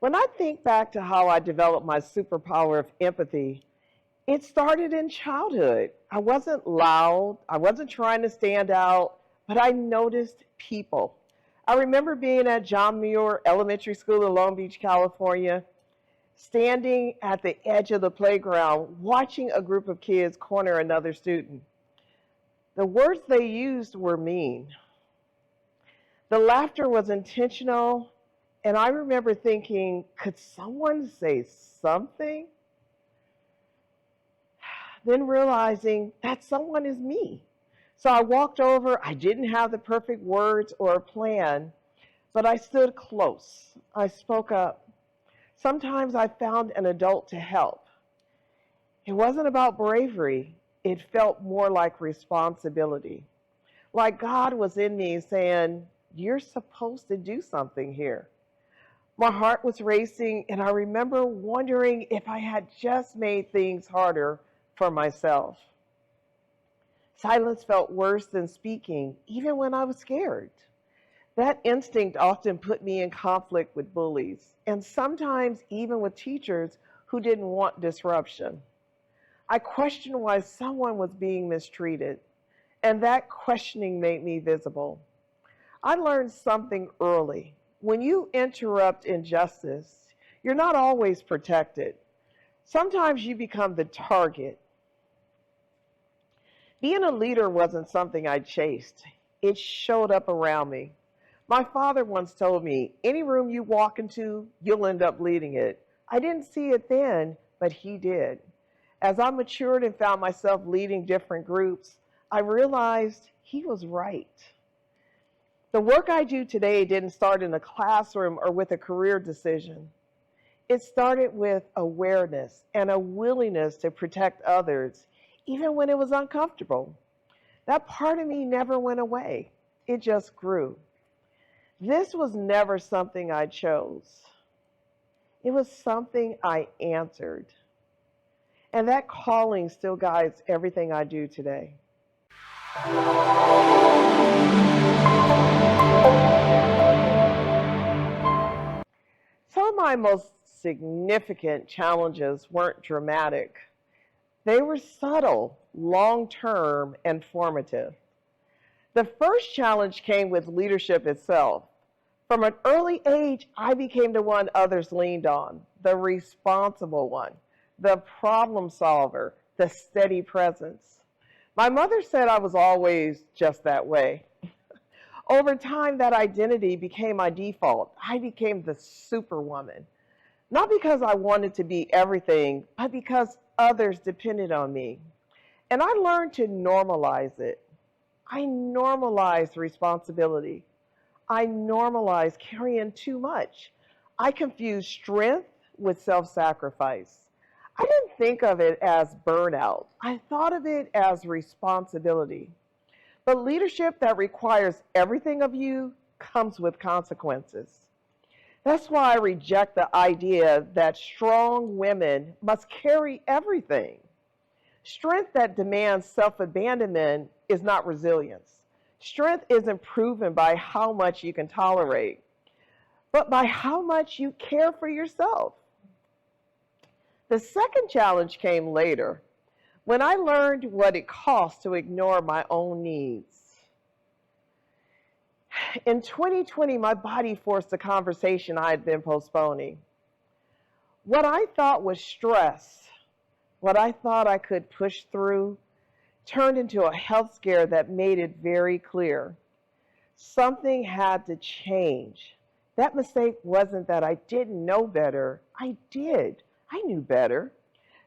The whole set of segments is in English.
When I think back to how I developed my superpower of empathy, it started in childhood. I wasn't loud, I wasn't trying to stand out, but I noticed people. I remember being at John Muir Elementary School in Long Beach, California, standing at the edge of the playground, watching a group of kids corner another student. The words they used were mean. The laughter was intentional, and I remember thinking, could someone say something? Then realizing that someone is me. So I walked over. I didn't have the perfect words or a plan, but I stood close. I spoke up. Sometimes I found an adult to help. It wasn't about bravery. It felt more like responsibility. Like God was in me saying, you're supposed to do something here. My heart was racing, and I remember wondering if I had just made things harder for myself. Silence felt worse than speaking, even when I was scared. That instinct often put me in conflict with bullies, and sometimes even with teachers who didn't want disruption. I questioned why someone was being mistreated, and that questioning made me visible. I learned something early. When you interrupt injustice, you're not always protected. Sometimes you become the target. Being a leader wasn't something I chased. It showed up around me. My father once told me, any room you walk into, you'll end up leading it. I didn't see it then, but he did. As I matured and found myself leading different groups, I realized he was right. The work I do today didn't start in a classroom or with a career decision. It started with awareness and a willingness to protect others, even when it was uncomfortable. That part of me never went away. It just grew. This was never something I chose. It was something I answered. And that calling still guides everything I do today. Some of my most significant challenges weren't dramatic. They were subtle, long-term, and formative. The first challenge came with leadership itself. From an early age, I became the one others leaned on, the responsible one, the problem solver, the steady presence. My mother said I was always just that way. Over time, that identity became my default. I became the superwoman. Not because I wanted to be everything, but because others depended on me. And I learned to normalize it. I normalized responsibility. I normalized carrying too much. I confused strength with self-sacrifice. I didn't think of it as burnout. I thought of it as responsibility. But leadership that requires everything of you comes with consequences. That's why I reject the idea that strong women must carry everything. Strength that demands self-abandonment is not resilience. Strength isn't proven by how much you can tolerate, but by how much you care for yourself. The second challenge came later, when I learned what it costs to ignore my own needs. In 2020, my body forced a conversation I had been postponing. What I thought was stress, what I thought I could push through, turned into a health scare that made it very clear. Something had to change. That mistake wasn't that I didn't know better. I did. I knew better.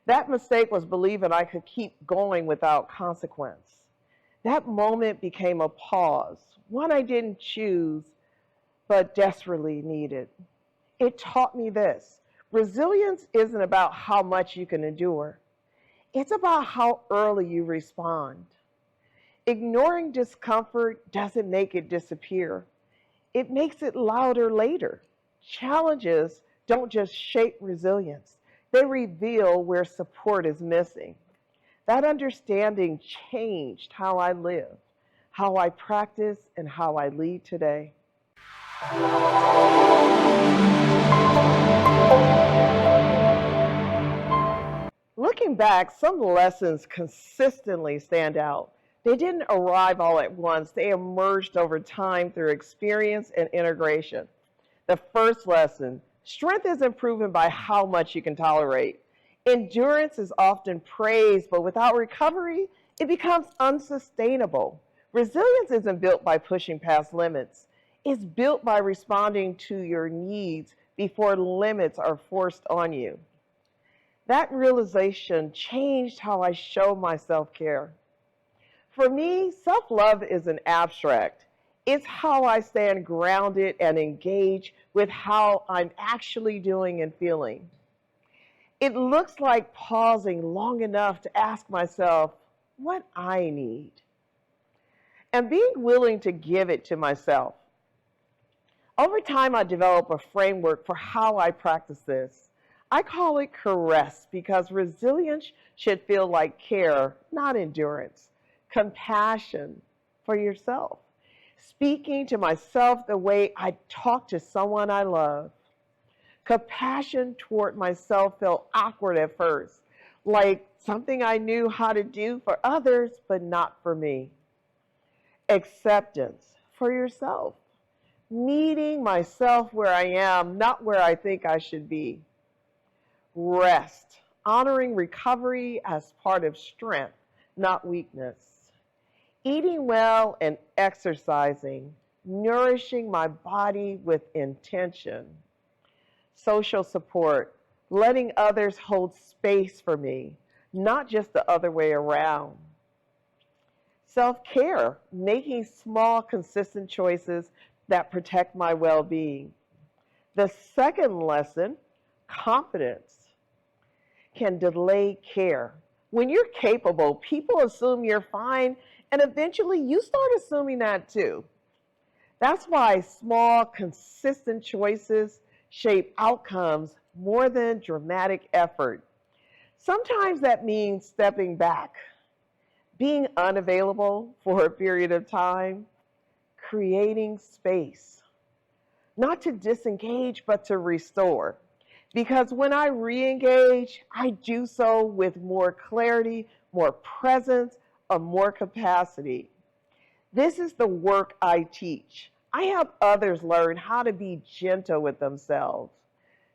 That mistake was believing I could keep going without consequence. That moment became a pause, one I didn't choose, but desperately needed. It taught me this. Resilience isn't about how much you can endure. It's about how early you respond. Ignoring discomfort doesn't make it disappear. It makes it louder later. Challenges don't just shape resilience. They reveal where support is missing. That understanding changed how I live, how I practice, and how I lead today. Looking back, some lessons consistently stand out. They didn't arrive all at once. They emerged over time through experience and integration. The first lesson, strength isn't proven by how much you can tolerate. Endurance is often praised, but without recovery, it becomes unsustainable. Resilience isn't built by pushing past limits. It's built by responding to your needs before limits are forced on you. That realization changed how I show my self-care. For me, self-love isn't abstract. It's how I stand grounded and engage with how I'm actually doing and feeling. It looks like pausing long enough to ask myself what I need and being willing to give it to myself. Over time, I developed a framework for how I practice this. I call it caress because resilience should feel like care, not endurance. Compassion for yourself. Speaking to myself the way I talk to someone I love. Compassion toward myself felt awkward at first, like something I knew how to do for others, but not for me. Acceptance for yourself. Meeting myself where I am, not where I think I should be. Rest. Honoring recovery as part of strength, not weakness. Eating well and exercising. Nourishing my body with intention. Social support, letting others hold space for me, not just the other way around. Self-care, making small, consistent choices that protect my well-being. The second lesson, confidence, can delay care. When you're capable, people assume you're fine, and eventually you start assuming that too. That's why small, consistent choices shape outcomes more than dramatic effort. Sometimes that means stepping back, being unavailable for a period of time, creating space, not to disengage, but to restore. Because when I re-engage, I do so with more clarity, more presence, or more capacity. This is the work I teach. I help others learn how to be gentle with themselves,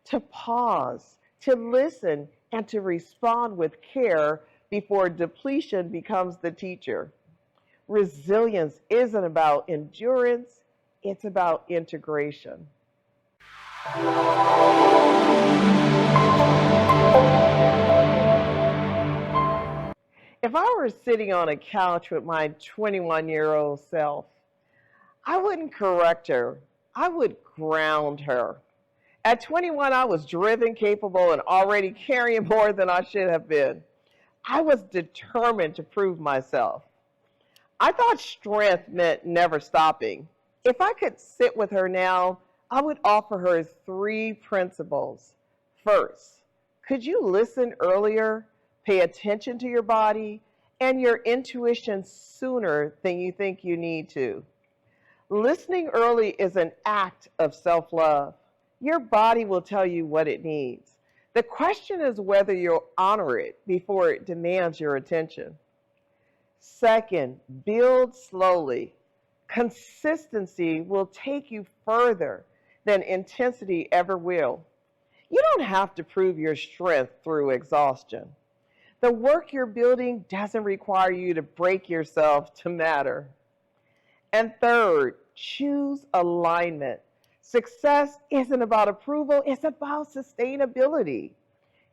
to pause, to listen, and to respond with care before depletion becomes the teacher. Resilience isn't about endurance, it's about integration. If I were sitting on a couch with my 21-year-old self, I wouldn't correct her. I would ground her. At 21, I was driven, capable, and already carrying more than I should have been. I was determined to prove myself. I thought strength meant never stopping. If I could sit with her now, I would offer her 3 principles. First, could you listen earlier, pay attention to your body and your intuition sooner than you think you need to? Listening early is an act of self-love. Your body will tell you what it needs. The question is whether you'll honor it before it demands your attention. Second, build slowly. Consistency will take you further than intensity ever will. You don't have to prove your strength through exhaustion. The work you're building doesn't require you to break yourself to matter. And third, choose alignment. Success isn't about approval, it's about sustainability.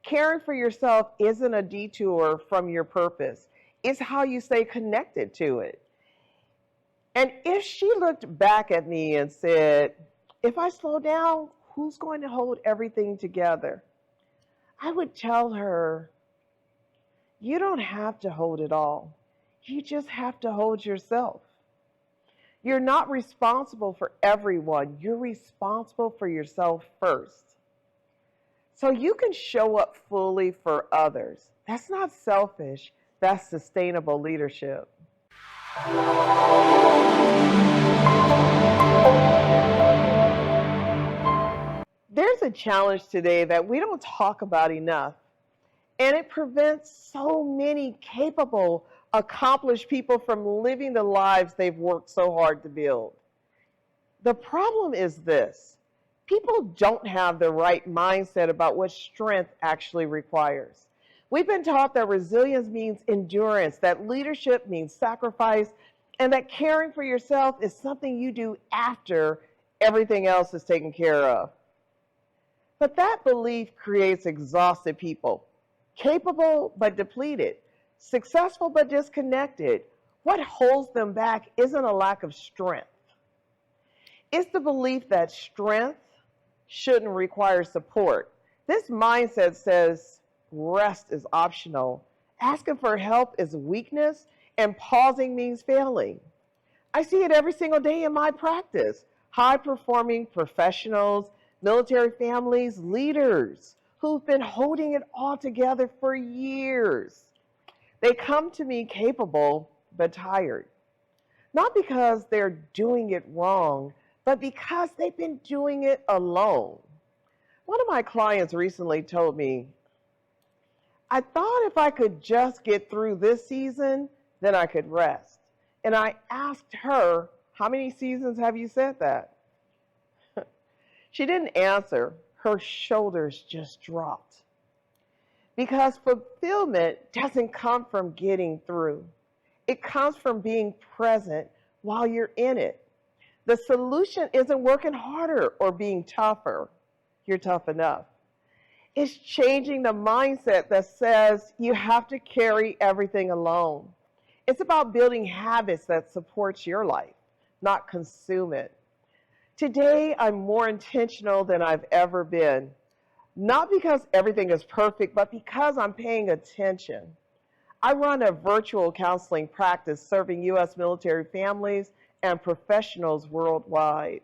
Caring for yourself isn't a detour from your purpose. It's how you stay connected to it. And if she looked back at me and said, if I slow down, who's going to hold everything together? I would tell her, you don't have to hold it all. You just have to hold yourself. You're not responsible for everyone. You're responsible for yourself first. So you can show up fully for others. That's not selfish. That's sustainable leadership. There's a challenge today that we don't talk about enough. And it prevents so many capable, accomplished people from living the lives they've worked so hard to build. The problem is this: people don't have the right mindset about what strength actually requires. We've been taught that resilience means endurance, that leadership means sacrifice, and that caring for yourself is something you do after everything else is taken care of. But that belief creates exhausted people, capable but depleted, successful but disconnected. What holds them back isn't a lack of strength. It's the belief that strength shouldn't require support. This mindset says rest is optional, asking for help is weakness, and pausing means failing. I see it every single day in my practice. High-performing professionals, military families, leaders who've been holding it all together for years. They come to me capable but tired. Not because they're doing it wrong, but because they've been doing it alone. One of my clients recently told me, I thought if I could just get through this season, then I could rest. And I asked her, how many seasons have you said that? She didn't answer. Her shoulders just dropped. Because fulfillment doesn't come from getting through. It comes from being present while you're in it. The solution isn't working harder or being tougher. You're tough enough. It's changing the mindset that says you have to carry everything alone. It's about building habits that support your life, not consume it. Today, I'm more intentional than I've ever been. Not because everything is perfect, but because I'm paying attention. I run a virtual counseling practice serving U.S. military families and professionals worldwide.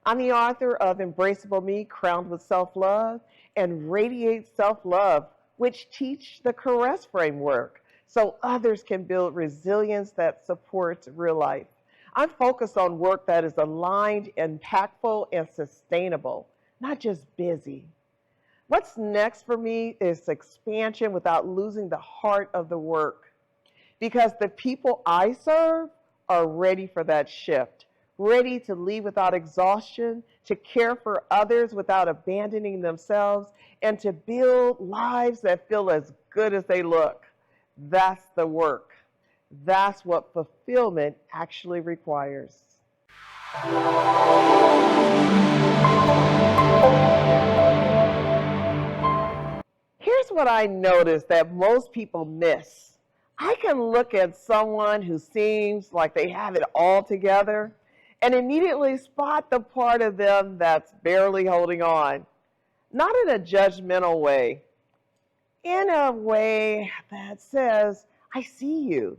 I'm the author of Embraceable Me, Crowned with Self-Love, and Radiate Self-Love, which teach the Caress framework so others can build resilience that supports real life. I'm focused on work that is aligned, impactful, and sustainable, not just busy. What's next for me is expansion without losing the heart of the work, because the people I serve are ready for that shift, ready to lead without exhaustion, to care for others without abandoning themselves, and to build lives that feel as good as they look. That's the work. That's what fulfillment actually requires. Here's what I noticed that most people miss. I can look at someone who seems like they have it all together and immediately spot the part of them that's barely holding on. Not in a judgmental way, in a way that says, I see you.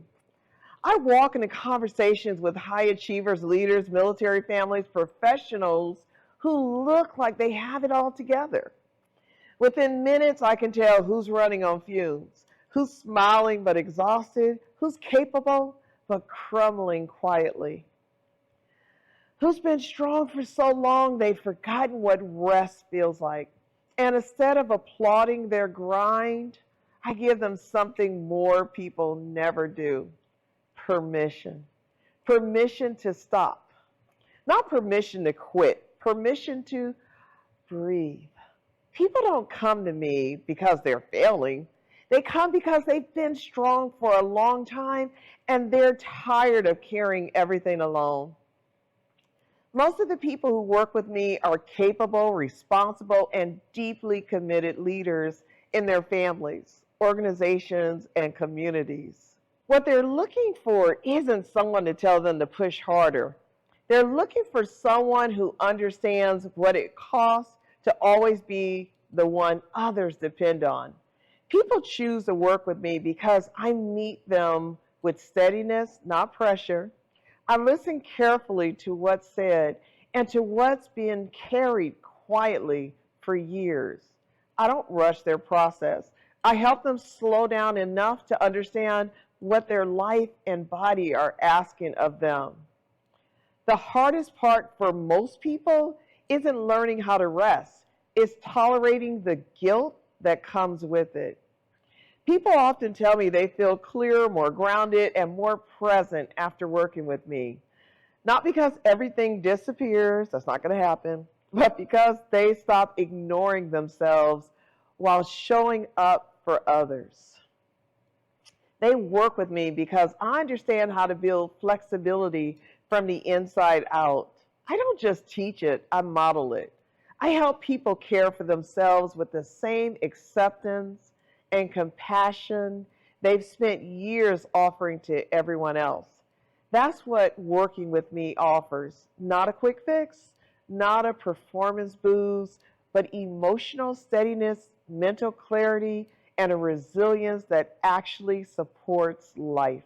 I walk into conversations with high achievers, leaders, military families, professionals who look like they have it all together. Within minutes, I can tell who's running on fumes, who's smiling but exhausted, who's capable but crumbling quietly, who's been strong for so long they've forgotten what rest feels like. And instead of applauding their grind, I give them something more people never do: permission. Permission to stop. Not permission to quit, permission to breathe. People don't come to me because they're failing. They come because they've been strong for a long time and they're tired of carrying everything alone. Most of the people who work with me are capable, responsible, and deeply committed leaders in their families, organizations, and communities. What they're looking for isn't someone to tell them to push harder. They're looking for someone who understands what it costs to always be the one others depend on. People choose to work with me because I meet them with steadiness, not pressure. I listen carefully to what's said and to what's been carried quietly for years. I don't rush their process. I help them slow down enough to understand what their life and body are asking of them. The hardest part for most people isn't learning how to rest. It's tolerating the guilt, that comes with it. People often tell me they feel clearer, more grounded, and more present after working with me. Not because everything disappears, that's not going to happen, but because they stop ignoring themselves while showing up for others. They work with me because I understand how to build flexibility from the inside out. I don't just teach it, I model it. I help people care for themselves with the same acceptance and compassion they've spent years offering to everyone else. That's what working with me offers. Not a quick fix, not a performance boost, but emotional steadiness, mental clarity, and a resilience that actually supports life.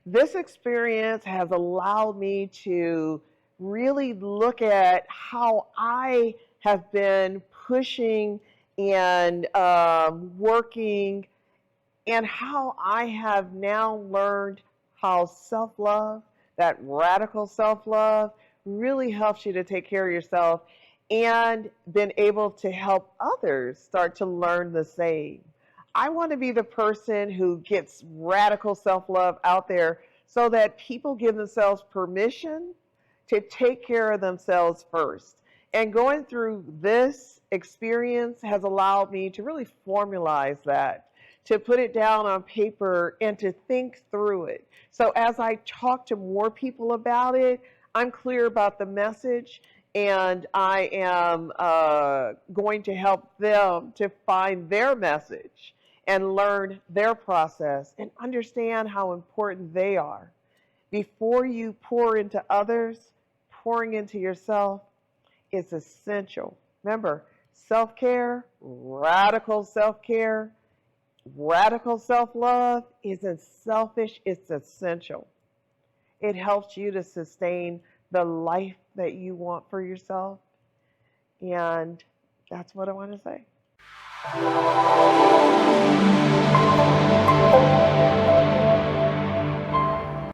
This experience has allowed me to really look at how I have been pushing and working, and how I have now learned how self-love, that radical self-love, really helps you to take care of yourself, and been able to help others start to learn the same. I want to be the person who gets radical self-love out there so that people give themselves permission to take care of themselves first. And going through this experience has allowed me to really formalize that, to put it down on paper and to think through it. So as I talk to more people about it, I'm clear about the message, and I am going to help them to find their message and learn their process and understand how important they are. Before you pour into others, pouring into yourself is essential. Remember, self-care, radical self-care, radical self-love isn't selfish, it's essential. It helps you to sustain the life that you want for yourself. And that's what I want to say.